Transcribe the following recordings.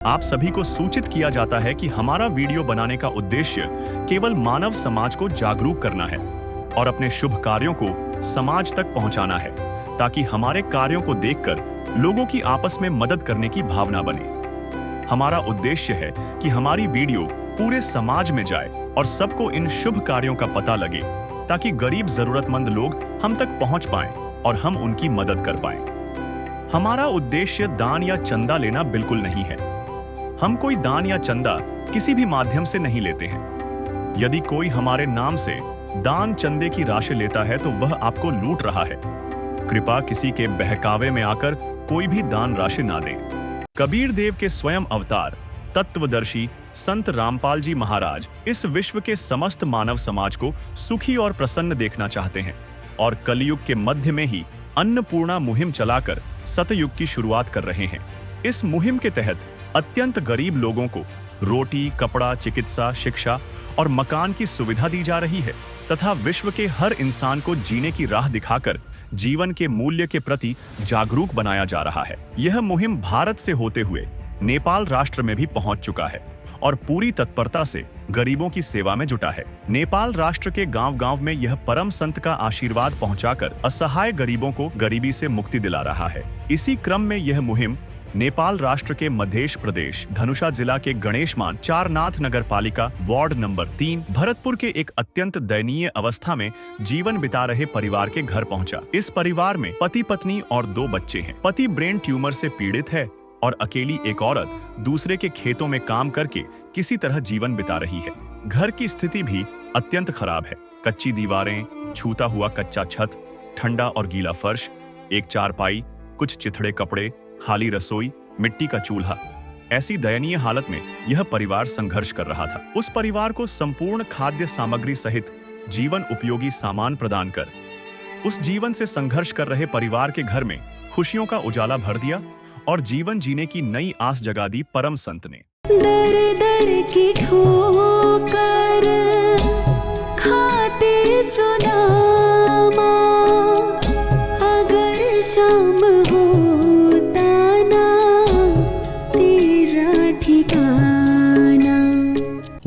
आप सभी को सूचित किया जाता है कि हमारा वीडियो बनाने का उद्देश्य केवल मानव समाज को जागरूक करना है और अपने शुभ कार्यों को समाज तक पहुंचाना है, ताकि हमारे कार्यों को देखकर लोगों की आपस में मदद करने की भावना बने। हमारा उद्देश्य है कि हमारी वीडियो पूरे समाज में जाए और सबको इन शुभ कार्यों का पता लगे, ताकि गरीब जरूरतमंद लोग हम तक पहुंच पाएं और हम उनकी मदद कर पाएं। हमारा उद्देश्य दान या चंदा लेना बिल्कुल नहीं है। हम कोई दान या चंदा किसी भी माध्यम से नहीं लेते हैं। यदि कोई हमारे नाम से दान चंदे की राशि लेता है तो वह आपको लूट रहा है। कृपया किसी के बहकावे में आकर कोई भी दान राशि ना दें। कबीर देव के स्वयं अवतार तत्वदर्शी संत रामपाल जी महाराज इस विश्व के समस्त मानव समाज को सुखी और प्रसन्न देखना चाहते हैं और कलयुग के मध्य में ही अन्नपूर्णा मुहिम चलाकर सतयुग की शुरुआत कर रहे हैं। इस मुहिम के तहत अत्यंत गरीब लोगों को रोटी, कपड़ा, चिकित्सा, शिक्षा और मकान की सुविधा दी जा रही है तथा विश्व के हर इंसान को जीने की राह दिखाकर जीवन के मूल्य के प्रति जागरूक बनाया जा रहा है। यह मुहिम भारत से होते हुए नेपाल राष्ट्र में भी पहुंच चुका है और पूरी तत्परता से गरीबों की सेवा में जुटा है। नेपाल राष्ट्र के गांव-गांव में यह परम संत का आशीर्वाद पहुंचाकर असहाय गरीबों को गरीबी से मुक्ति दिला रहा है। इसी क्रम में यह मुहिम नेपाल राष्ट्र के मध्य प्रदेश धनुषा जिला के गणेशमान चारनाथ नगर पालिका वार्ड नंबर 3 भरतपुर के एक अत्यंत दयनीय अवस्था में जीवन बिता रहे परिवार के घर पहुंचा। इस परिवार में पति पत्नी और 2 बच्चे हैं। पति ब्रेन ट्यूमर से पीड़ित है और अकेली एक औरत दूसरे के खेतों में काम करके किसी तरह जीवन बिता रही है। घर की स्थिति भी अत्यंत खराब है। कच्ची दीवारें, छूता हुआ कच्चा छत, ठंडा और गीला फर्श, एक चारपाई, कुछ चिथड़े कपड़े, खाली रसोई, मिट्टी का चूल्हा। ऐसी दयनीय हालत में यह परिवार संघर्ष कर रहा था। उस परिवार को संपूर्ण खाद्य सामग्री सहित जीवन उपयोगी सामान प्रदान कर उस जीवन से संघर्ष कर रहे परिवार के घर में खुशियों का उजाला भर दिया और जीवन जीने की नई आस जगा दी परम संत ने। दर दर की ठोकर खाते सुदामा, अगर शाम होता ना तेरा ठिकाना।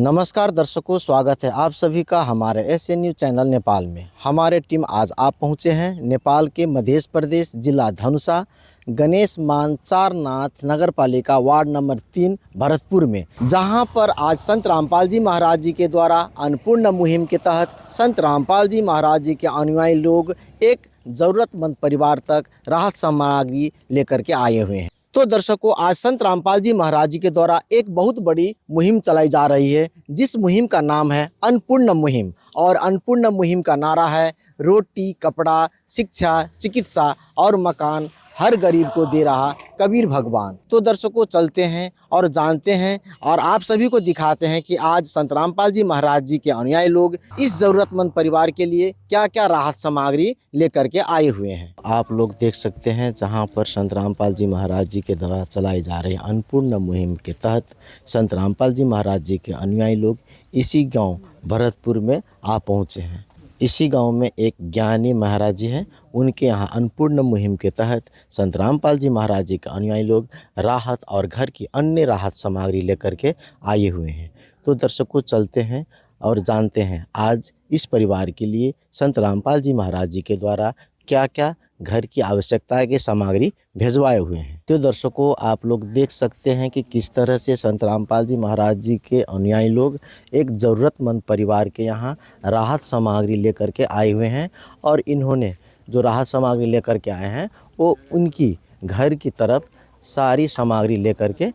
नमस्कार दर्शकों, स्वागत है आप सभी का हमारे एसएन न्यूज चैनल नेपाल में। हमारे टीम आज आप पहुंचे हैं नेपाल के मध्य प्रदेश जिला धनुषा गणेश मान चारनाथ नगर पालिका वार्ड नंबर 3 भरतपुर में, जहां पर आज संत रामपाल जी महाराज जी के द्वारा अन्नपूर्णा मुहिम के तहत संत रामपाल जी महाराज जी के अनुयायी लोग एक ज़रूरतमंद परिवार तक राहत सामग्री लेकर के आए हुए हैं। तो दर्शकों, आज संत रामपाल जी महाराज जी के द्वारा एक बहुत बड़ी मुहिम चलाई जा रही है, जिस मुहिम का नाम है अन्नपूर्णा मुहिम। और अन्नपूर्णा मुहिम का नारा है रोटी, कपड़ा, शिक्षा, चिकित्सा और मकान हर गरीब को दे रहा कबीर भगवान। तो दर्शकों, चलते हैं और जानते हैं और आप सभी को दिखाते हैं कि आज संत रामपाल जी महाराज जी के अनुयायी लोग इस ज़रूरतमंद परिवार के लिए क्या क्या राहत सामग्री लेकर के आए हुए हैं। आप लोग देख सकते हैं जहां पर संत रामपाल जी महाराज जी के द्वारा चलाई जा रही अन्नपूर्णा मुहिम के तहत संत रामपाल जी महाराज जी के अनुयायी लोग इसी गाँव भरतपुर में आ पहुँचे हैं। इसी गांव में एक ज्ञानी महाराज जी हैं, उनके यहाँ अन्नपूर्णा मुहिम के तहत संत रामपाल जी महाराज जी के अनुयायी लोग राहत और घर की अन्य राहत सामग्री लेकर के आए हुए हैं। तो दर्शकों, चलते हैं और जानते हैं आज इस परिवार के लिए संत रामपाल जी महाराज जी के द्वारा क्या क्या घर की आवश्यकता के सामग्री भिजवाए हुए हैं। तो दर्शकों, आप लोग देख सकते हैं कि किस तरह से संत रामपाल जी महाराज जी के अनुयायी लोग एक ज़रूरतमंद परिवार के यहाँ राहत सामग्री लेकर के आए हुए हैं और इन्होंने जो राहत सामग्री लेकर के आए हैं वो उनकी घर की तरफ सारी सामग्री लेकर के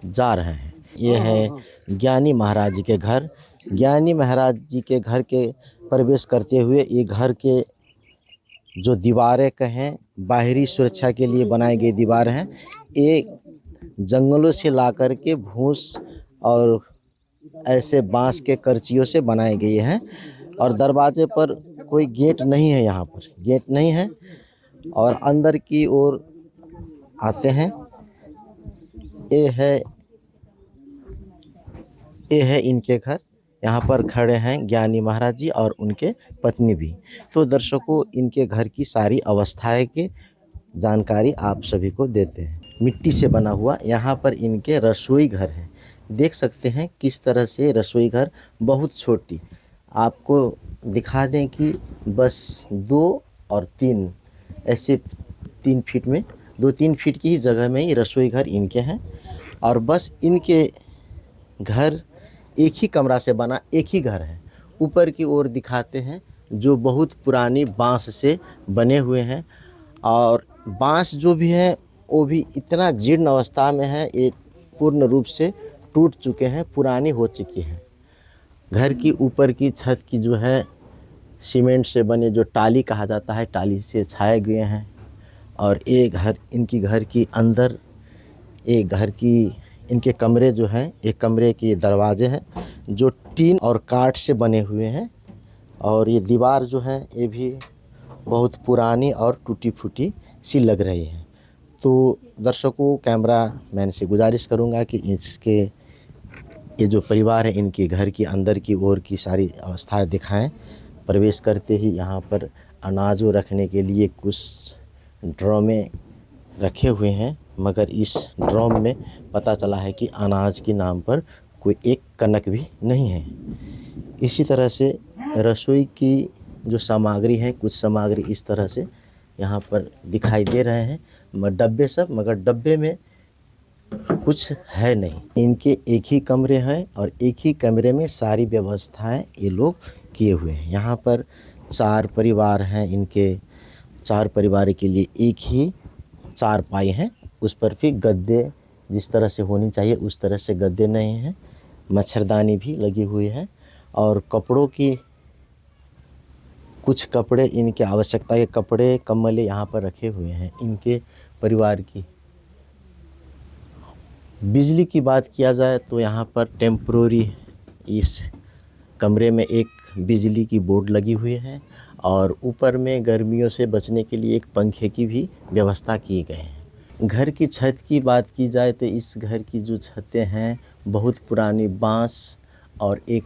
जा रहे हैं। ये है ज्ञानी महाराज जी के घर। ज्ञानी महाराज जी के घर के प्रवेश करते हुए ये घर के जो दीवारें कहें बाहरी सुरक्षा के लिए बनाई गई दीवार हैं, ये जंगलों से ला कर के भूस और ऐसे बांस के करचियों से बनाई गई हैं और दरवाजे पर कोई गेट नहीं है, यहाँ पर गेट नहीं है। और अंदर की ओर आते हैं, ये है इनके घर। यहाँ पर खड़े हैं ज्ञानी महाराज जी और उनके पत्नी भी। तो दर्शकों, इनके घर की सारी अवस्थाएं की जानकारी आप सभी को देते हैं। मिट्टी से बना हुआ। यहाँ पर इनके रसोई घर है। देख सकते हैं किस तरह से रसोई घर, बहुत छोटी। आपको दिखा दें कि बस 2 और 3 ऐसे 3 फीट में, 2-3 फीट की ही जगह में ही रसोई घर इनके हैं। और बस इनके घर एक ही कमरा से बना एक ही घर है। ऊपर की ओर दिखाते हैं जो बहुत पुरानी बांस से बने हुए हैं, और बांस जो भी है वो भी इतना जीर्ण अवस्था में है, ये पूर्ण रूप से टूट चुके हैं, पुरानी हो चुकी हैं। घर की ऊपर की छत की जो है सीमेंट से बने, जो टाली कहा जाता है, टाली से छाए गए हैं। और एक घर इनकी घर की अंदर, एक घर की इनके कमरे जो हैं, एक कमरे के दरवाजे हैं जो टीन और काठ से बने हुए हैं। और ये दीवार जो है ये भी बहुत पुरानी और टूटी फूटी सी लग रही है। तो दर्शकों, कैमरा मैन से गुजारिश करूंगा कि इसके ये जो परिवार है इनके घर की अंदर की ओर की सारी अवस्थाएं दिखाएं। प्रवेश करते ही यहाँ पर अनाजों रखने के लिए कुछ ड्रमें रखे हुए हैं, मगर इस ड्रम में पता चला है कि अनाज के नाम पर कोई एक कनक भी नहीं है। इसी तरह से रसोई की जो सामग्री है, कुछ सामग्री इस तरह से यहाँ पर दिखाई दे रहे हैं, डब्बे सब, मगर डब्बे में कुछ है नहीं। इनके एक ही कमरे हैं और एक ही कमरे में सारी व्यवस्थाएं ये लोग किए हुए हैं। यहाँ पर 4 परिवार हैं। इनके 4 परिवार के लिए एक ही चारपाई हैं, उस पर भी गद्दे जिस तरह से होनी चाहिए उस तरह से गद्दे नहीं हैं। मच्छरदानी भी लगी हुई है, और कपड़ों की कुछ कपड़े, इनके आवश्यकता के कपड़े, कम्बले यहाँ पर रखे हुए हैं इनके परिवार की। बिजली की बात किया जाए तो यहाँ पर टेम्प्रोरी इस कमरे में एक बिजली की बोर्ड लगी हुई है, और ऊपर में गर्मियों से बचने के लिए एक पंखे की भी व्यवस्था की गई है। घर की छत की बात की जाए तो इस घर की जो छतें हैं बहुत पुरानी बांस और एक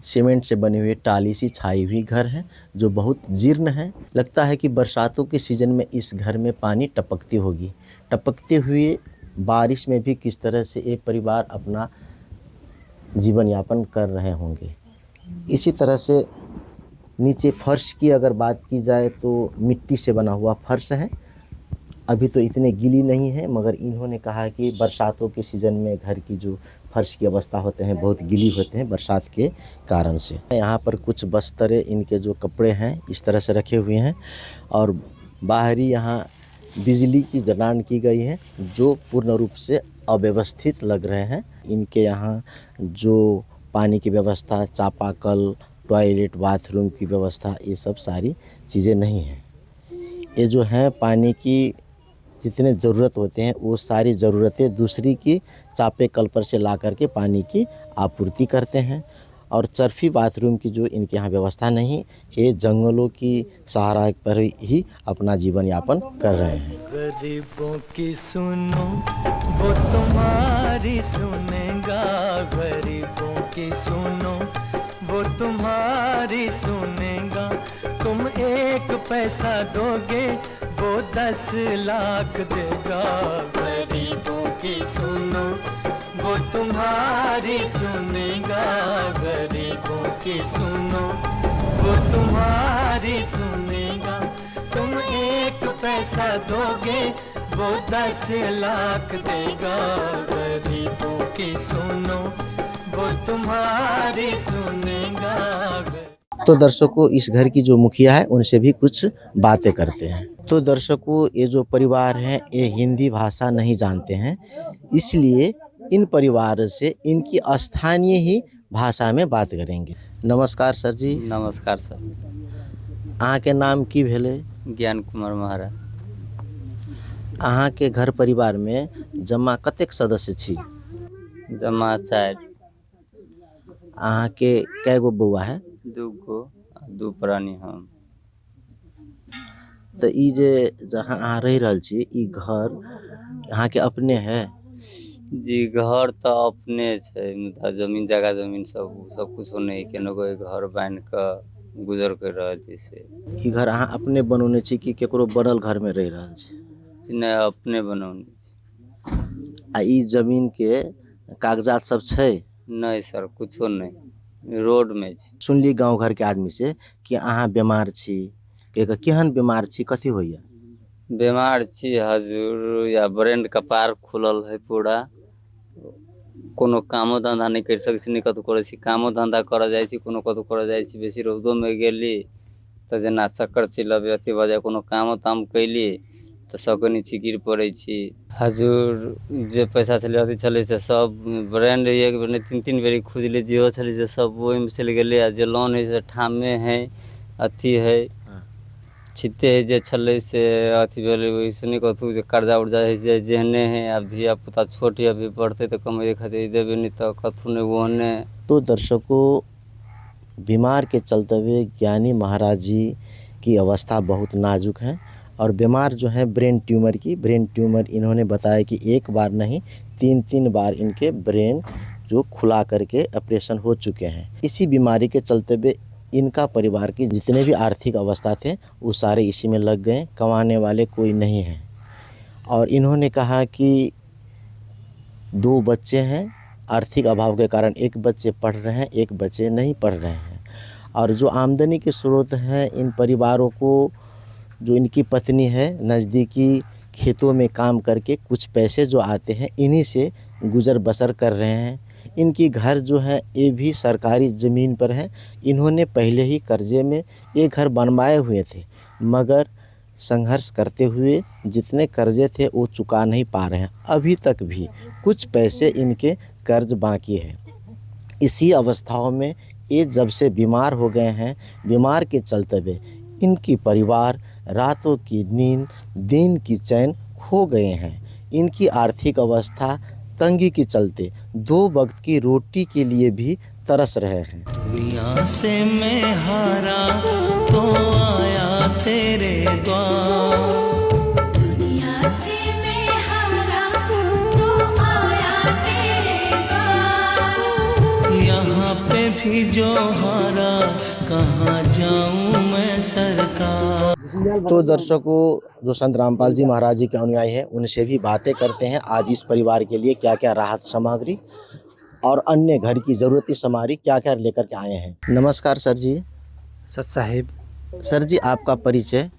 सीमेंट से बनी हुई टाली सी छाई हुई घर है, जो बहुत जीर्ण है। लगता है कि बरसातों के सीज़न में इस घर में पानी टपकती होगी। टपकते हुए बारिश में भी किस तरह से एक परिवार अपना जीवन यापन कर रहे होंगे। इसी तरह से नीचे फर्श की अगर बात की जाए तो मिट्टी से बना हुआ फर्श है। अभी तो इतने गीली नहीं है, मगर इन्होंने कहा कि बरसातों के सीज़न में घर की जो फर्श की अवस्था होते हैं बहुत गीली होते हैं बरसात के कारण से। यहाँ पर कुछ बस्तरे, इनके जो कपड़े हैं इस तरह से रखे हुए हैं, और बाहरी यहाँ बिजली की जलान की गई है जो पूर्ण रूप से अव्यवस्थित लग रहे हैं। इनके यहाँ जो पानी की व्यवस्था, चापाकल, टॉयलेट, बाथरूम की व्यवस्था, ये सब सारी चीज़ें नहीं हैं। ये जो है पानी की जितने ज़रूरत होते हैं वो सारी ज़रूरतें दूसरी की चापे कल पर से ला करके पानी की आपूर्ति करते हैं। और चरफी बाथरूम की जो इनके यहाँ व्यवस्था नहीं, ये जंगलों की सहारा पर ही अपना जीवन यापन कर रहे हैं। गरीबों की सुनो वो तुम्हारी सुनेगा, गरीबों की सुनो वो तुम्हारी सुनेगा। तुम 1 पैसा दोगे वो 10 लाख देगा। गरीबों की सुनो वो तुम्हारी सुनेगा, गरीबों की सुनो वो तुम्हारी सुनेगा। तुम 1 पैसा दोगे वो 10 लाख देगा। गरीबों की सुनो वो तुम्हारी सुनेगा। तो दर्शकों, इस घर की जो मुखिया है उनसे भी कुछ बातें करते हैं। तो दर्शकों, ये जो परिवार है ये हिंदी भाषा नहीं जानते हैं, इसलिए इन परिवार से इनकी स्थानीय ही भाषा में बात करेंगे। नमस्कार सर जी। नमस्कार सर। अहाँ के नाम की भेले? ज्ञान कुमार महाराज। अहाँ के घर परिवार में जमा कतेक सदस्य छी? जमा 4। अहाँ के कै गो बौआ है? 2 गो, 2 प्राणी हम। तो ई जे जहाँ अहाँ रह रहल छी, ई घर अहाँ के अपने है? जी, घर तो अपने छै, मुदा जमीन जगह जमीन सब कुछ नहीं, केनो कोई घर बांध के गुजर कर रहल छी से। ई घर अहाँ अपने बनौने छी कि केकरो बनल घर में रह रहल छी? नहीं, अपने बनौने छी। आ ई जमीन के कागजात सब छै? नहीं सर कुछो नहीं, रोड में छी। सुनली गांव घर के आदमी से कि अहाँ बीमार छी, केहन बीमार छी, कथी होइया? बीमार छी हजूर, या ब्रेन कपार खुलल है पूरा, कोनो कामो धंधा नहीं कर सकै छी, नहीं कतौ करे छी, कामो धंधा कर जाय छी, कोनो कतौ कर जाय छी, बेसी रौदो में गेली त जेना चक्कर चिलबे अथी भऽ जाय, कोनो कामो ताम कैली तो सकनी छी गिर पड़े छी। हजूर जे पैसा छले अथी छले से सब ब्रांड एक बेर तीन तीन बेरी खुजले, जेहो छले से सब ओहि में चल गेले, आ जे लोन है से ठामे है, अथी है छिते है, जे छले से अथी भेले वैसे नहीं कथू, जे कर्जा उर्जा है जे जेहने है। अब धिया पुता छोट है, अभी बढ़ते तो कमाई खातिर देवे नहीं तो कथू नहीं ओहने। तो दर्शकों, बीमार के चलते हुए ज्ञानी महाराज जी की अवस्था बहुत नाजुक है और बीमार जो है ब्रेन ट्यूमर इन्होंने बताया कि एक बार नहीं 3 बार इनके ब्रेन जो खुला करके ऑपरेशन हो चुके हैं। इसी बीमारी के चलते हुए इनका परिवार की जितने भी आर्थिक अवस्था थे वो सारे इसी में लग गए, कमाने वाले कोई नहीं है। और इन्होंने कहा कि 2 बच्चे हैं, आर्थिक अभाव के कारण एक बच्चे पढ़ रहे हैं, एक बच्चे नहीं पढ़ रहे हैं। और जो आमदनी के स्रोत हैं इन परिवारों को, जो इनकी पत्नी है नज़दीकी खेतों में काम करके कुछ पैसे जो आते हैं इन्हीं से गुजर बसर कर रहे हैं। इनकी घर जो है ये भी सरकारी ज़मीन पर है। इन्होंने पहले ही कर्जे में ये घर बनवाए हुए थे, मगर संघर्ष करते हुए जितने कर्जे थे वो चुका नहीं पा रहे हैं। अभी तक भी कुछ पैसे इनके कर्ज बाकी है। इसी अवस्थाओं में ये जब से बीमार हो गए हैं, बीमार के चलते हुए इनकी परिवार रातों की नींद, दिन की चैन खो गए हैं। इनकी आर्थिक अवस्था तंगी के चलते 2 वक्त की रोटी के लिए भी तरस रहे हैं। दुनिया से मैं हारा तो आया तेरे द्वार, दुनिया से मैं हारा तो आया तेरे द्वार, यहाँ पे भी जो हारा कहाँ जाऊँ मैं सरकार। तो दर्शकों, जो संत रामपाल जी महाराज जी के अनुयायी हैं उनसे भी बातें करते हैं आज इस परिवार के लिए क्या क्या राहत सामग्री और अन्य घर की ज़रूरती सामग्री क्या क्या लेकर के आए हैं। नमस्कार सर जी। सत साहेब। सर जी आपका परिचय।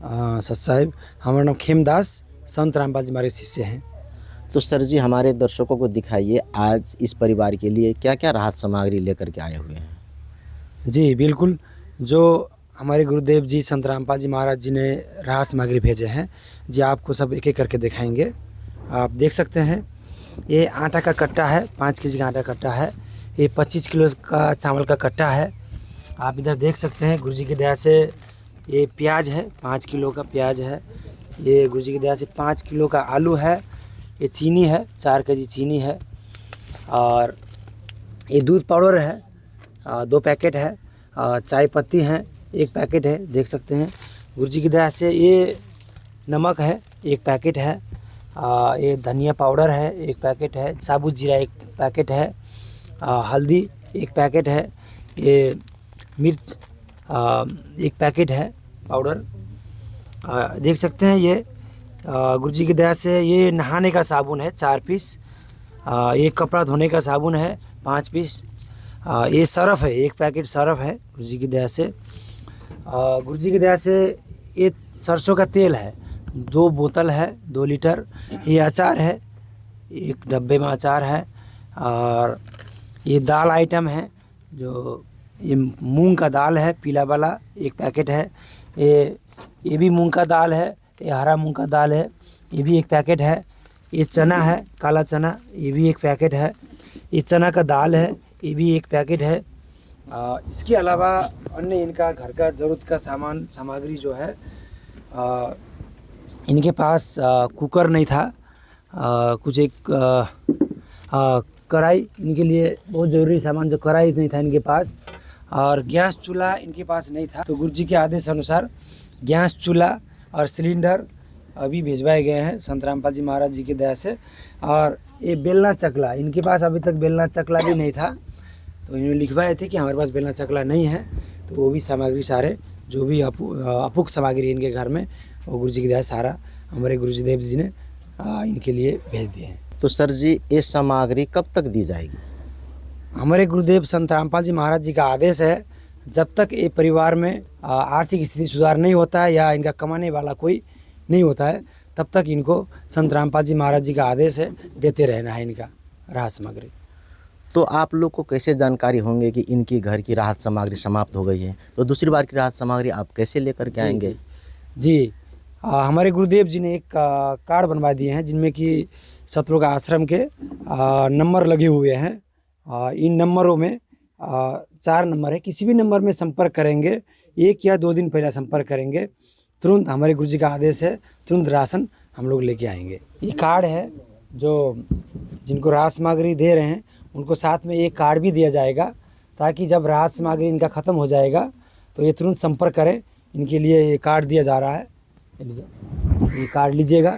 सत साहेब, हमारा नाम खेमदास, संत रामपाल जी हमारे शिष्य हैं। तो सर जी हमारे दर्शकों को दिखाइए आज इस परिवार के लिए क्या क्या राहत सामग्री लेकर के आए हुए हैं। जी बिल्कुल, जो हमारे गुरुदेव जी संत रामपाल जी महाराज जी ने राहत सामग्री भेजे हैं जी, आपको सब एक एक करके दिखाएंगे। आप देख सकते हैं ये आटा का कट्टा है, 5 केजी का आटा कट्टा है। ये 25 किलो का चावल का कट्टा है। आप इधर देख सकते हैं गुरुजी की दया से ये प्याज है, 5 किलो का प्याज है। ये गुरुजी की दया से 5 किलो का आलू है। ये चीनी है, 4 केजी चीनी है। और ये दूध पाउडर है, 2 पैकेट है। चाय पत्ती हैं, 1 पैकेट है, देख सकते हैं। गुरुजी की दया से ये नमक है, 1 पैकेट है। ये धनिया पाउडर है, 1 पैकेट है। साबुत जीरा 1 पैकेट है। हल्दी 1 पैकेट है। ये मिर्च 1 पैकेट है पाउडर। देख सकते हैं ये गुरुजी की दया से ये नहाने का साबुन है 4 पीस। ये कपड़ा धोने का साबुन है 5 पीस। ये सरफ़ है, 1 पैकेट सरफ़ है गुरुजी की दया से। गुरुजी की दया से ये सरसों का तेल है, 2 बोतल है, 2 लीटर। ये अचार है, 1 डब्बे में अचार है। और ये दाल आइटम है, जो ये मूंग का दाल है पीला वाला, 1 पैकेट है। ये भी मूंग का दाल है, ये हरा मूंग का दाल है, ये भी 1 पैकेट है। ये चना है, काला चना, ये भी 1 पैकेट है। ये चना का दाल है, ये भी 1 पैकेट है। इसके अलावा अन्य इनका घर का ज़रूरत का सामान सामग्री जो है, इनके पास कुकर नहीं था, कुछ एक कढ़ाई इनके लिए बहुत ज़रूरी सामान, जो कढ़ाई नहीं था इनके पास। और गैस चूल्हा इनके पास नहीं था, तो गुरुजी के आदेश अनुसार गैस चूल्हा और सिलेंडर अभी भिजवाए गए हैं संत रामपाल जी महाराज जी की दया से। और ये बेलना चकला इनके पास अभी तक बेलना चकला भी नहीं था, तो इन्होंने लिखवाए थे कि हमारे पास बेलना चकला नहीं है। तो वो भी सामग्री सारे जो भी अपुक सामग्री इनके घर में, वो गुरुजी की दया सारा हमारे गुरुजी देव जी ने इनके लिए भेज दिए हैं। तो सर जी ये सामग्री कब तक दी जाएगी? हमारे गुरुदेव संत रामपाल जी महाराज जी का आदेश है, जब तक ये परिवार में आर्थिक स्थिति सुधार नहीं होता है या इनका कमाने वाला कोई नहीं होता है, तब तक इनको संत रामपाल जी महाराज जी का आदेश है, देते रहना है इनका राहत सामग्री। तो आप लोग को कैसे जानकारी होंगे कि इनकी घर की राहत सामग्री समाप्त हो गई है, तो दूसरी बार की राहत सामग्री आप कैसे लेकर के आएंगे? जी हमारे गुरुदेव जी ने एक कार्ड बनवा दिए हैं जिनमें कि सतलोक आश्रम के नंबर लगे हुए हैं। इन नंबरों में 4 नंबर है, किसी भी नंबर में संपर्क करेंगे, 1 या 2 दिन पहले संपर्क करेंगे, तुरंत हमारे गुरुजी का आदेश है, तुरंत राशन हम लोग लेके आएंगे। ये कार्ड है, जो जिनको राहत सामग्री दे रहे हैं उनको साथ में एक कार्ड भी दिया जाएगा, ताकि जब राहत सामग्री इनका ख़त्म हो जाएगा तो ये तुरंत संपर्क करें। इनके लिए ये कार्ड दिया जा रहा है, ये कार्ड लीजिएगा।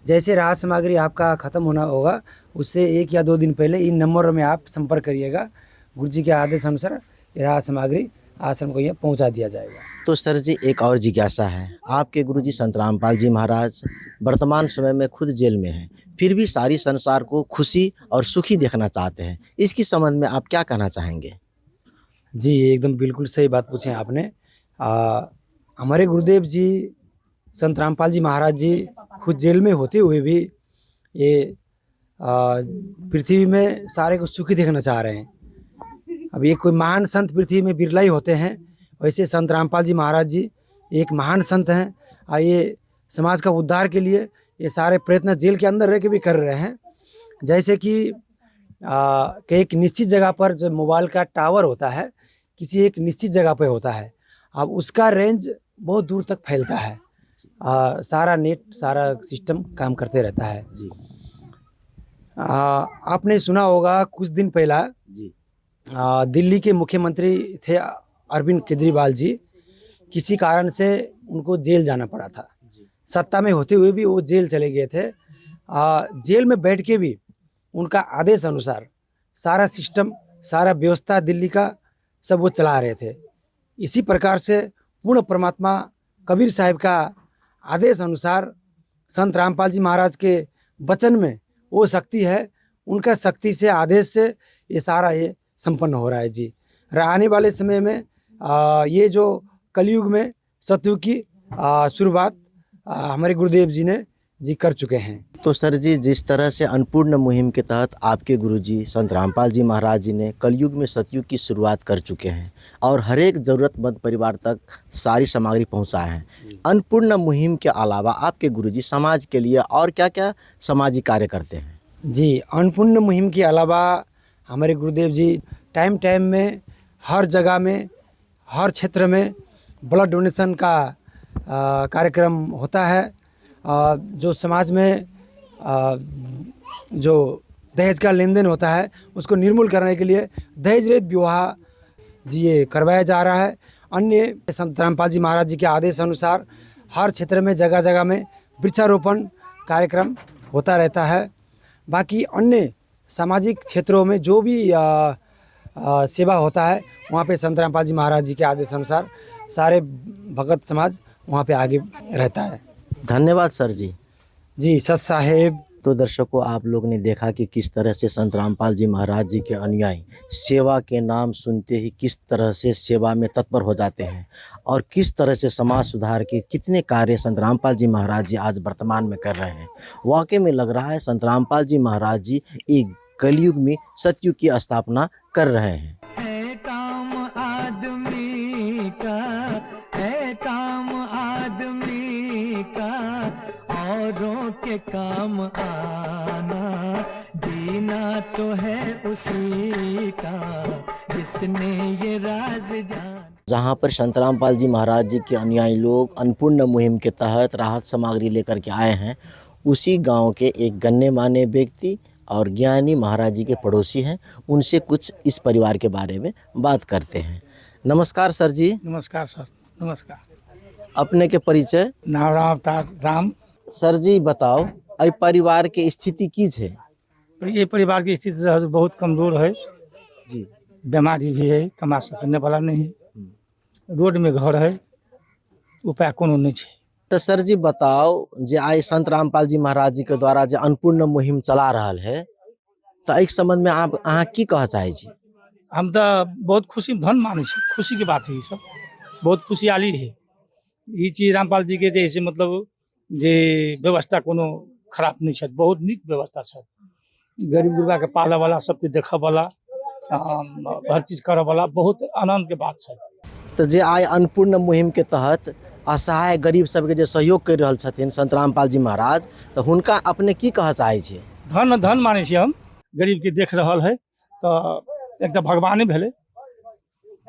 जैसे राहत सामग्री आपका ख़त्म होना होगा उससे 1 या 2 दिन पहले इन नंबरों में आप संपर्क करिएगा। गुरुजी के आदेश अनुसार ये राहत सामग्री आश्रम को यहाँ पहुँचा दिया जाएगा। तो सर जी एक और जिज्ञासा है, आपके गुरुजी संत रामपाल जी महाराज वर्तमान समय में खुद जेल में हैं, फिर भी सारी संसार को खुशी और सुखी देखना चाहते हैं, इसकी संबंध में आप क्या कहना चाहेंगे? जी एकदम बिल्कुल सही बात पूछे आपने। हमारे गुरुदेव जी संत रामपाल जी महाराज जी खुद जेल में होते हुए भी ये पृथ्वी में सारे को सुखी देखना चाह रहे हैं। अब ये कोई महान संत पृथ्वी में बिरला ही होते हैं, वैसे संत रामपाल जी महाराज जी एक महान संत हैं और ये समाज का उद्धार के लिए ये सारे प्रयत्न जेल के अंदर रह के भी कर रहे हैं। जैसे कि एक निश्चित जगह पर जो मोबाइल का टावर होता है, किसी एक निश्चित जगह पर होता है, अब उसका रेंज बहुत दूर तक फैलता है, सारा नेट सारा सिस्टम काम करते रहता है। जी आपने सुना होगा कुछ दिन पहला जी दिल्ली के मुख्यमंत्री थे अरविंद केजरीवाल जी, किसी कारण से उनको जेल जाना पड़ा था। सत्ता में होते हुए भी वो जेल चले गए थे। जेल में बैठ के भी उनका आदेश अनुसार सारा सिस्टम सारा व्यवस्था दिल्ली का सब वो चला रहे थे। इसी प्रकार से पूर्ण परमात्मा कबीर साहिब का आदेश अनुसार संत रामपाल जी महाराज के वचन में वो शक्ति है, उनका शक्ति से आदेश से ये सारा ये संपन्न हो रहा है जी। आने वाले समय में ये जो कलयुग में सतयुग की शुरुआत हमारे गुरुदेव जी ने जी कर चुके हैं। तो सर जी जिस तरह से अन्नपूर्ण मुहिम के तहत आपके गुरुजी संत रामपाल जी महाराज जी ने कलयुग में सतयुग की शुरुआत कर चुके हैं और हर एक ज़रूरतमंद परिवार तक सारी सामग्री पहुंचाए हैं, अन्नपूर्ण मुहिम के अलावा आपके गुरुजी समाज के लिए और क्या क्या सामाजिक कार्य करते हैं? जी अन्नपूर्ण मुहिम के अलावा हमारे गुरुदेव जी टाइम टाइम में हर जगह में हर क्षेत्र में ब्लड डोनेशन का कार्यक्रम होता है। जो समाज में जो दहेज का लेन देन होता है उसको निर्मूल करने के लिए दहेज रहित विवाह जी ये करवाया जा रहा है। अन्य संत रामपाल जी महाराज जी के आदेश अनुसार हर क्षेत्र में जगह जगह में वृक्षारोपण कार्यक्रम होता रहता है। बाकी अन्य सामाजिक क्षेत्रों में जो भी सेवा होता है वहाँ पे संत रामपाल जी महाराज जी के आदेश अनुसार सारे भगत समाज वहाँ पे आगे रहता है। धन्यवाद सर जी। जी सत साहेब। तो दर्शकों आप लोग ने देखा कि किस तरह से संत रामपाल जी महाराज जी के अनुयायी सेवा के नाम सुनते ही किस तरह से सेवा में तत्पर हो जाते हैं और किस तरह से समाज सुधार के कितने कार्य संत रामपाल जी महाराज जी आज वर्तमान में कर रहे हैं। वाकई में लग रहा है संत रामपाल जी महाराज जी एक कलयुग में सतयुग की स्थापना कर रहे हैं। है काम आदमी का, है काम आदमी का, औरों के काम आना, जीना तो है उसी का जिसने ये राज जाना। जहाँ पर संत रामपाल जी महाराज जी के अनुयायी लोग अन्नपूर्ण मुहिम के तहत राहत सामग्री लेकर के आए हैं, उसी गांव के एक गण्य मान्य व्यक्ति और ज्ञानी महाराज जी के पड़ोसी हैं, उनसे कुछ इस परिवार के बारे में बात करते हैं। नमस्कार सर जी। नमस्कार सर। नमस्कार। अपने के परिचय? नाम राम अवतार राम। सर जी बताओ अई परिवार के स्थिति की है? ये परिवार की स्थिति बहुत कमजोर है जी। बीमारी भी है, कमा सकने वाला नहीं है, रोड में घर है, उपाय कोनो नहीं है। तो सर जी बताओ जे आई संत रामपाल जी महाराज जी के द्वारा जे अन्नपूर्ण मुहिम चला रहल है तो एक संबंध में आप अहाँ की कह चाहे छी? हम तो बहुत खुशी धन मानै छी, खुशी की बात है, ये सब बहुत खुशहाली है। ये चीज रामपाल जी के जैसे मतलब जे व्यवस्था कोनो खराब नहीं है, बहुत नीक व्यवस्था है। गरीब गुरबा के पाले वाला, सबके देखा वाला, हर चीज करे वाला, बहुत आनंद के बात है। तो जे आई अन्नपूर्ण मुहिम के तहत असहाय गरीब सबके जे सहयोग कर रहल छथिन संत रामपाल जी महाराज, तो हुनका अपने की कह चाहे छी? धन धन मानै छी हम, गरीब के देख रहल है तो एकदम भगवाने भेले।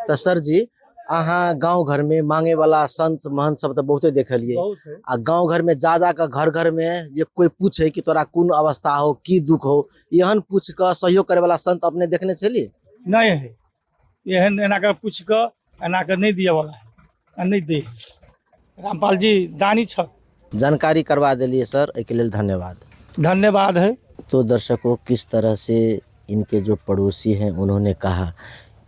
तो सर जी अहाँ गांव घर में मांगे वाला संत महंत सब तो बहुते देखलिए, बहुत है। आ गांव घर में जा का घर में जे कोई पूछे कि तोरा कौन अवस्था हो, की दुख हो, एहन पूछ कर सहयोग करे वाला संत अपने देखने छलिए? नहीं है, एहन एना के पूछ के एना के नहीं दिए वाला है, नहीं दे। रामपाल जी दानी छ। जानकारी करवा दिलिए सर, एक लेल धन्यवाद। धन्यवाद है। तो दर्शकों, किस तरह से इनके जो पड़ोसी हैं उन्होंने कहा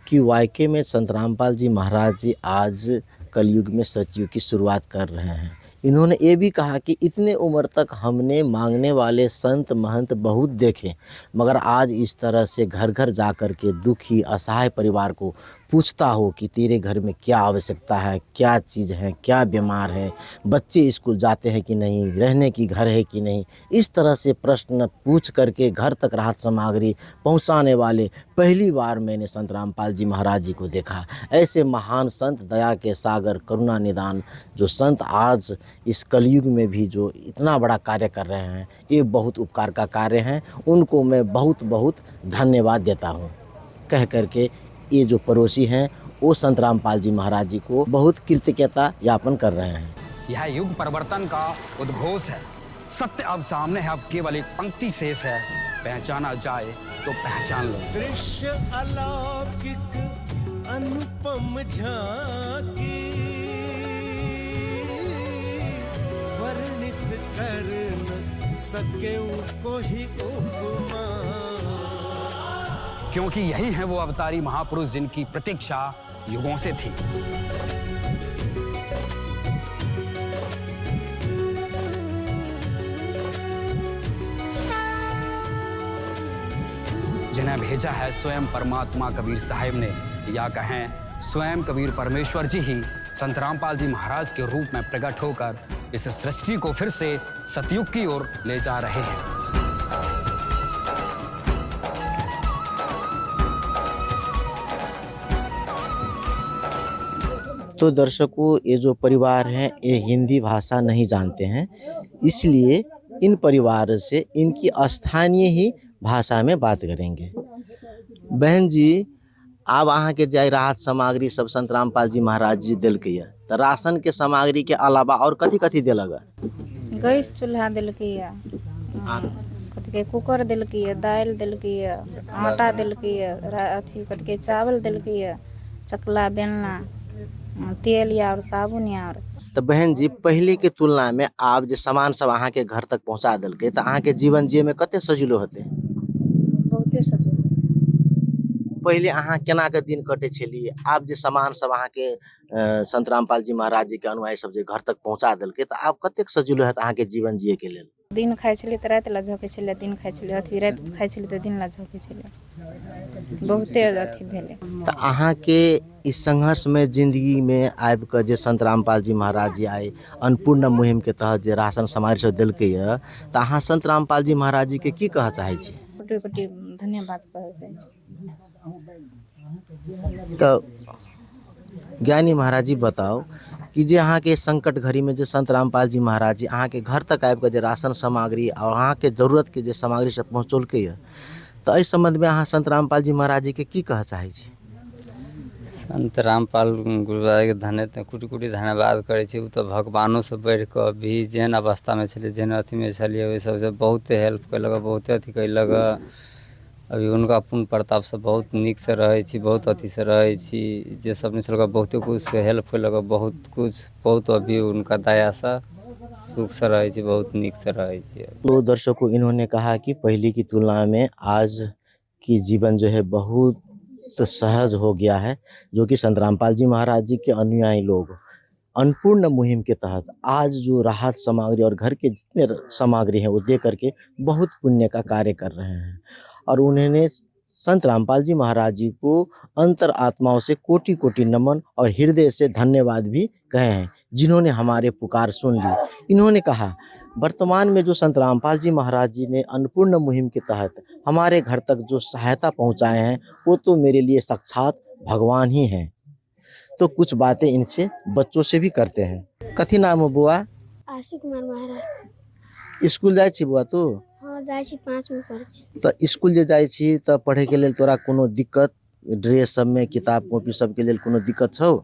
कि वाकई में संत रामपाल जी महाराज जी आज कलयुग में सतयुग की शुरुआत कर रहे हैं। इन्होंने ये भी कहा कि इतने उम्र तक हमने मांगने वाले संत महंत बहुत देखे, मगर आज इस तरह से घर घर जा कर के दुखी असहाय परिवार को पूछता हो कि तेरे घर में क्या आवश्यकता है, क्या चीज़ है, क्या बीमार है, बच्चे स्कूल जाते हैं कि नहीं, रहने की घर है कि नहीं, इस तरह से प्रश्न पूछ करके घर तक राहत सामग्री पहुंचाने वाले पहली बार मैंने संत रामपाल जी महाराज जी को देखा। ऐसे महान संत, दया के सागर, करुणा निदान जो संत आज इस कलयुग में भी जो इतना बड़ा कार्य कर रहे हैं, ये बहुत उपकार का कार्य है। उनको मैं बहुत बहुत धन्यवाद देता हूँ। कह करके ये जो पड़ोसी हैं वो संत रामपाल जी महाराज जी को बहुत कृतज्ञता ज्ञापन कर रहे हैं। यह युग परिवर्तन का उद्घोष है। सत्य अब सामने है, अब केवल एक पंक्ति शेष है। पहचाना जाए तो पहचान लो। दृश्य अलौकिक अनुपम झांकी, वर्णित कर न सके कोई उपमा। क्योंकि यही है वो अवतारी महापुरुष जिनकी प्रतीक्षा युगों से थी। जिन्हें भेजा है स्वयं परमात्मा कबीर साहिब ने, या कहें स्वयं कबीर परमेश्वर जी ही संत रामपाल जी महाराज के रूप में प्रकट होकर इस सृष्टि को फिर से सतयुग की ओर ले जा रहे हैं। तो दर्शकों, ये जो परिवार हैं ये हिंदी भाषा नहीं जानते हैं, इसलिए इन परिवार से इनकी स्थानीय ही भाषा में बात करेंगे। बहन जी, आब अहाँ के जाय राहत सामग्री सब संत रामपाल जी महाराज जी दिलकै है, तो राशन के सामग्री के अलावा और कथी कथी दिलक है? गैस चूल्हा दिलकै है, कथी के कुकर दिलकै है, दालि दिलकै है, आटा दिलकै है, अथी कथी के चावल दिलकै है, चकला बेलना, तेल या और साबुन या और। तो बहन जी, पहले के तुलना में आप जो सामान सब अहाँ के घर तक पहुँचा दिलकै, तो अहाँ के जीवन जिये में कते सजिलो होते? बहुते सजिलो। पहले अहाँ केना के दिन कटे छलिए, आब जे सामान सब अहाँ के संत रामपाल जी महाराज जी के अनुयायी सब जे घर तक पहुँचा दिलकै, तो आब कतेक सजिलो है अहाँ के जीवन जिये के लेल? दिन खाइ छलिए तऽ राति ला झोकै छलिए, दिन खाइ छलिए अथी राति खाइ छलिए तऽ दिन ला झोकै छलिए, बहुते अथी भेलै। तो अहाँ के इस संघर्षमय जिंदगी में आबि कऽ जे संत रामपाल जी महाराज जी आए अन्नपूर्ण मुहिम के तहत जे राशन सामग्री सब दिलकै है, तो अहाँ संत रामपाल जी महाराज जी के की कह चाहे छी? कोटि कोटि धन्यवाद कहै चाहै छी। तो ज्ञानी महाराज जी बताओ कि जे अहाँ के संकट घड़ी में जे संत रामपाल जी महाराज जी अहाँ के घर तक आबि कऽ जे राशन सामग्री और अहाँ के जरूरत के जे सामग्री सब पहुँचौलकै है, तो एहि संबंध में अहाँ संत रामपाल जी महाराज जी के की कह चाहे छी? संत रामपाल गुरुबाबा के धन्य कुटी कुटी धन्यवाद करै छी। उ तो भगवानों से बढ़ कऽ भी जेहन अवस्था में छलिए, जेहन अथी में छलिए, ओहि सबसे बहुते हेल्प कैलक, बहुते अथी कैलक। अभी उनका पुण्य प्रताप से बहुत नीक से रहै छी, बहुत अथी से रहै छी। जे सब में छलक बहुते कुछ से हेल्प कैलक, बहुत कुछ, बहुत अभी उनका दया से सुख से रहै छी, बहुत नीक से रहै छी। तो दर्शकों, इन्होंने कहा कि पहले की तुलना में आज की जीवन जो है बहुत सहज हो गया है, जो कि संत रामपाल जी महाराज जी के अनुयायी लोग अन्नपूर्ण मुहिम के तहत आज जो राहत सामग्री और घर के जितने सामग्री हैं वो दे करके बहुत पुण्य का कार्य कर रहे हैं। और उन्होंने संत रामपाल जी महाराज जी को अंतर आत्माओं से कोटि कोटि नमन और हृदय से धन्यवाद भी कहे हैं, जिन्होंने हमारे पुकार सुन ली। इन्होंने कहा, वर्तमान में जो संत रामपाल जी महाराज जी ने अन्नपूर्ण मुहिम के तहत हमारे घर तक जो सहायता पहुंचाए हैं वो तो मेरे लिए साक्षात भगवान ही हैं। तो कुछ बातें इनसे बच्चों से भी करते हैं। कथी नाम हो बुआ? आशु कुमार महाराज। स्कूल जाए छी बुआ तू? हाँ, जाइ छी, 5 में पढ़ै छी। तो स्कूल जे जाइ छी तो पढ़े के लेल तोरा कोनो दिक्कत, ड्रेस सब में, किताब कॉपी सब के लेल कोनो दिक्कत छौ?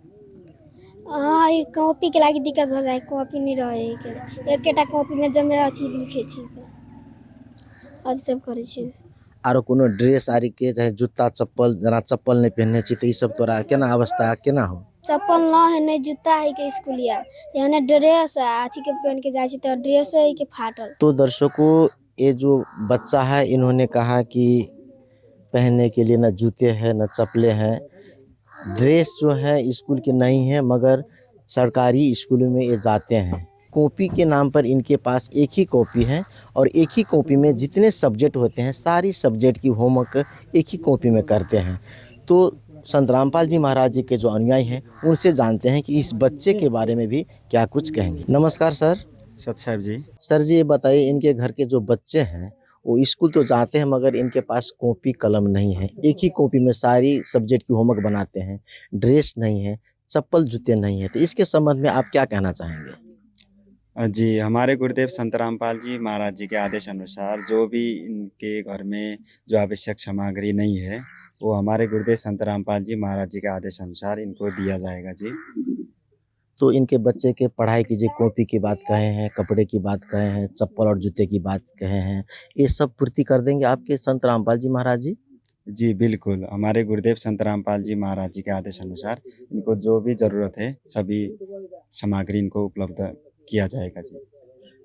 हाँ, ई कॉपी के लागी दिक्कत भ जाए, कॉपी नहीं रहे के। एकेटा कॉपी में जमे अछि लिखे छी और सब करे छी। आरो कोनो ड्रेस आरी के चाहे जूता चप्पल, जना चप्पल नहीं पहनने छी तो ई सब तोरा केना अवस्था केना हो? चप्पल ना है, नहीं जूता है के स्कूलिया, यानी ड्रेस अथी के पहन के जाइ छी तो ड्रेस है के फाटल। तो दर्शकों, ये जो बच्चा है इन्होंने कहा कि पहनने के लिए न जूते हैं न चप्पलें हैं, ड्रेस जो है स्कूल के नहीं है, मगर सरकारी स्कूलों में ये जाते हैं। कॉपी के नाम पर इनके पास एक ही कॉपी है और एक ही कॉपी में जितने सब्जेक्ट होते हैं सारी सब्जेक्ट की होमवर्क एक ही कॉपी में करते हैं। तो संत रामपाल जी महाराज जी के जो अनुयायी हैं उनसे जानते हैं कि इस बच्चे के बारे में भी क्या कुछ कहेंगे। नमस्कार सर। सत साहब जी। सर जी, ये बताइए, इनके घर के जो बच्चे हैं वो स्कूल तो जाते हैं मगर इनके पास कॉपी कलम नहीं है, एक ही कॉपी में सारी सब्जेक्ट की होमवर्क बनाते हैं, ड्रेस नहीं है, चप्पल जूते नहीं है, तो इसके संबंध में आप क्या कहना चाहेंगे? जी, हमारे गुरुदेव संत रामपाल जी महाराज जी के आदेश अनुसार जो भी इनके घर में जो आवश्यक सामग्री नहीं है वो हमारे गुरुदेव संत रामपाल जी महाराज जी के आदेश अनुसार इनको दिया जाएगा जी। तो इनके बच्चे के पढ़ाई की, जो कॉपी की बात कहे हैं, कपड़े की बात कहे हैं, चप्पल और जूते की बात कहे हैं, ये सब पूर्ति कर देंगे आपके संत रामपाल जी महाराज जी? जी बिल्कुल, हमारे गुरुदेव संत रामपाल जी महाराज जी के आदेश अनुसार इनको जो भी ज़रूरत है सभी सामग्री इनको उपलब्ध किया जाएगा जी।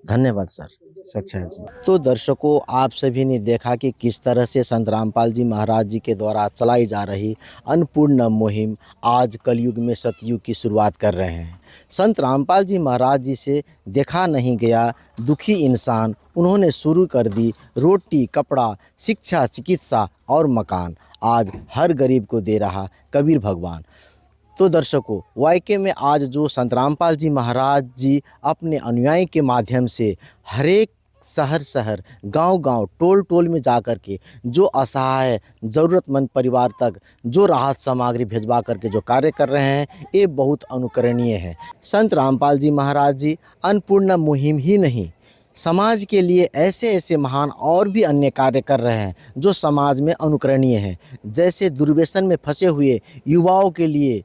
धन्यवाद सर। सच्चा है जी। तो दर्शकों, आप सभी ने देखा कि किस तरह से संत रामपाल जी महाराज जी के द्वारा चलाई जा रही अन्नपूर्ण मुहिम आज कलयुग में सतयुग की शुरुआत कर रहे हैं। संत रामपाल जी महाराज जी से देखा नहीं गया दुखी इंसान, उन्होंने शुरू कर दी रोटी, कपड़ा, शिक्षा, चिकित्सा और मकान, आज हर गरीब को दे रहा कबीर भगवान। तो दर्शकों, वायके में आज जो संत रामपाल जी महाराज जी अपने अनुयायी के माध्यम से हरेक शहर गांव टोल में जाकर के जो असहाय ज़रूरतमंद परिवार तक जो राहत सामग्री भिजवा करके जो कार्य कर रहे हैं, ये बहुत अनुकरणीय है। संत रामपाल जी महाराज जी अन्नपूर्ण मुहिम ही नहीं, समाज के लिए ऐसे ऐसे महान और भी अन्य कार्य कर रहे हैं जो समाज में अनुकरणीय हैं। जैसे दुर्व्यसन में फंसे हुए युवाओं के लिए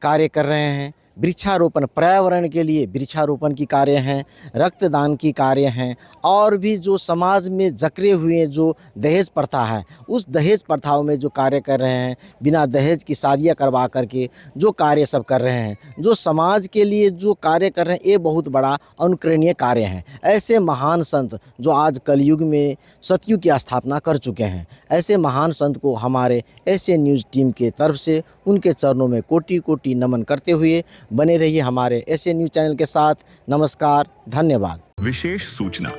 कार्य कर रहे हैं, वृक्षारोपण, पर्यावरण के लिए वृक्षारोपण की कार्य हैं, रक्तदान की कार्य हैं, और भी जो समाज में जकड़े हुए जो दहेज प्रथा है उस दहेज प्रथाओं में जो कार्य कर रहे हैं, बिना दहेज की शादियां करवा करके जो कार्य सब कर रहे हैं, जो समाज के लिए जो कार्य कर रहे हैं, ये बहुत बड़ा अनुकरणीय कार्य हैं। ऐसे महान संत जो आज कलयुग में सतयुग की स्थापना कर चुके हैं, ऐसे महान संत को हमारे एसए न्यूज़ टीम के तरफ से उनके चरणों में कोटि कोटि नमन करते हुए बने रहिए हमारे एसए न्यूज़ चैनल के साथ। नमस्कार, धन्यवाद। विशेष सूचना,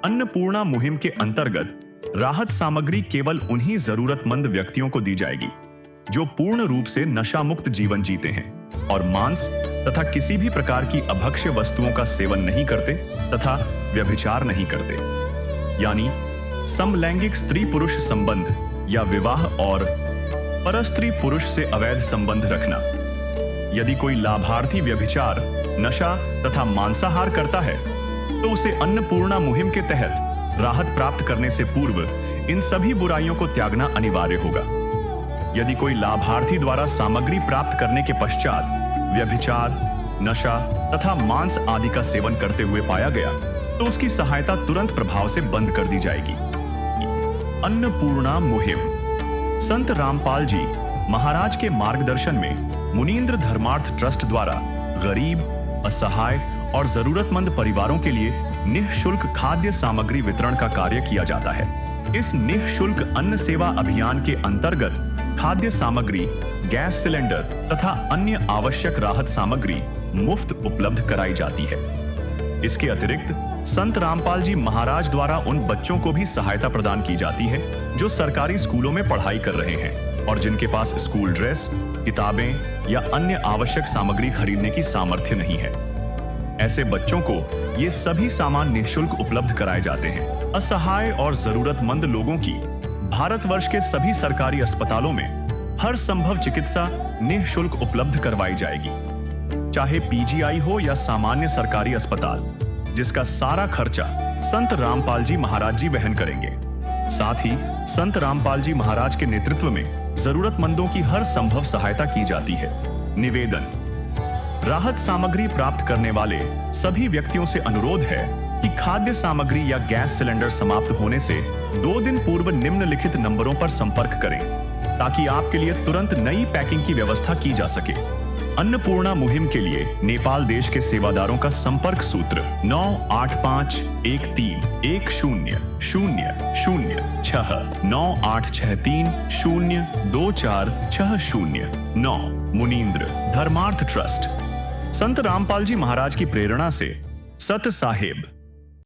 अन्नपूर्णा मुहिम के अंतर्गत राहत सामग्री केवल उन्हीं जरूरतमंद व्यक्तियों को दी जाएगी जो पूर्ण रूप से नशा मुक्त जीवन जीते हैं और मांस तथा किसी भी प्रकार की अभक्ष्य वस्तुओं का सेवन नहीं करते तथा व्यभिचार नहीं करते, यानी समलैंगिक स्त्री पुरुष संबंध या विवाह और परस्त्री पुरुष से अवैध संबंध रखना। यदि कोई लाभार्थी व्यभिचार, नशा तथा मांसाहार करता है तो उसे अन्नपूर्णा मुहिम के तहत राहत प्राप्त करने से पूर्व इन सभी बुराइयों को त्यागना अनिवार्य होगा। यदि कोई लाभार्थी द्वारा सामग्री प्राप्त करने के पश्चात व्यभिचार, नशा तथा मांस आदि का सेवन करते हुए पाया गया तो उसकी सहायता तुरंत प्रभाव से बंद कर दी जाएगी। अन्नपूर्णा मुहिम संत रामपाल जी महाराज के मार्गदर्शन में मुनीन्द्र धर्मार्थ ट्रस्ट द्वारा गरीब, असहाय और जरूरतमंद परिवारों के लिए निःशुल्क खाद्य सामग्री वितरण का कार्य किया जाता है। इस निःशुल्क अन्न सेवा अभियान के अंतर्गत खाद्य सामग्री, गैस सिलेंडर तथा अन्य आवश्यक राहत सामग्री मुफ्त उपलब्ध कराई जाती है। इसके अतिरिक्त संत रामपाल जी महाराज द्वारा उन बच्चों को भी सहायता प्रदान की जाती है जो सरकारी स्कूलों में पढ़ाई कर रहे हैं और जिनके पास स्कूल ड्रेस, किताबें या अन्य आवश्यक सामग्री खरीदने की सामर्थ्य नहीं है। ऐसे बच्चों को ये सभी सामान निःशुल्क उपलब्ध कराए जाते हैं। असहाय और जरूरतमंद लोगों की भारतवर्ष के सभी सरकारी अस्पतालों में हर संभव चिकित्सा निःशुल्क उपलब्ध करवाई जाएगी, चाहे पीजीआई हो या सामान्य सरकारी अस्पताल, जिसका सारा खर्चा संत रामपाल जी महाराज जी वहन करेंगे। साथ ही संत रामपाल जी महाराज के नेतृत्व में जरूरतमंदों की हर संभव सहायता की जाती है। निवेदन: राहत सामग्री प्राप्त करने वाले सभी व्यक्तियों से अनुरोध है कि खाद्य सामग्री या गैस सिलेंडर समाप्त होने से 2 दिन पूर्व निम्नलिखित नंबरों पर संपर्क करें ताकि आपके लिए तुरंत नई पैकिंग की व्यवस्था की जा सके। अन्नपूर्णा मुहिम के लिए नेपाल देश के सेवादारों का संपर्क सूत्र 9851010006 9863024609। मुनींद्र धर्मार्थ ट्रस्ट। संत रामपाल जी महाराज की प्रेरणा से सत साहेब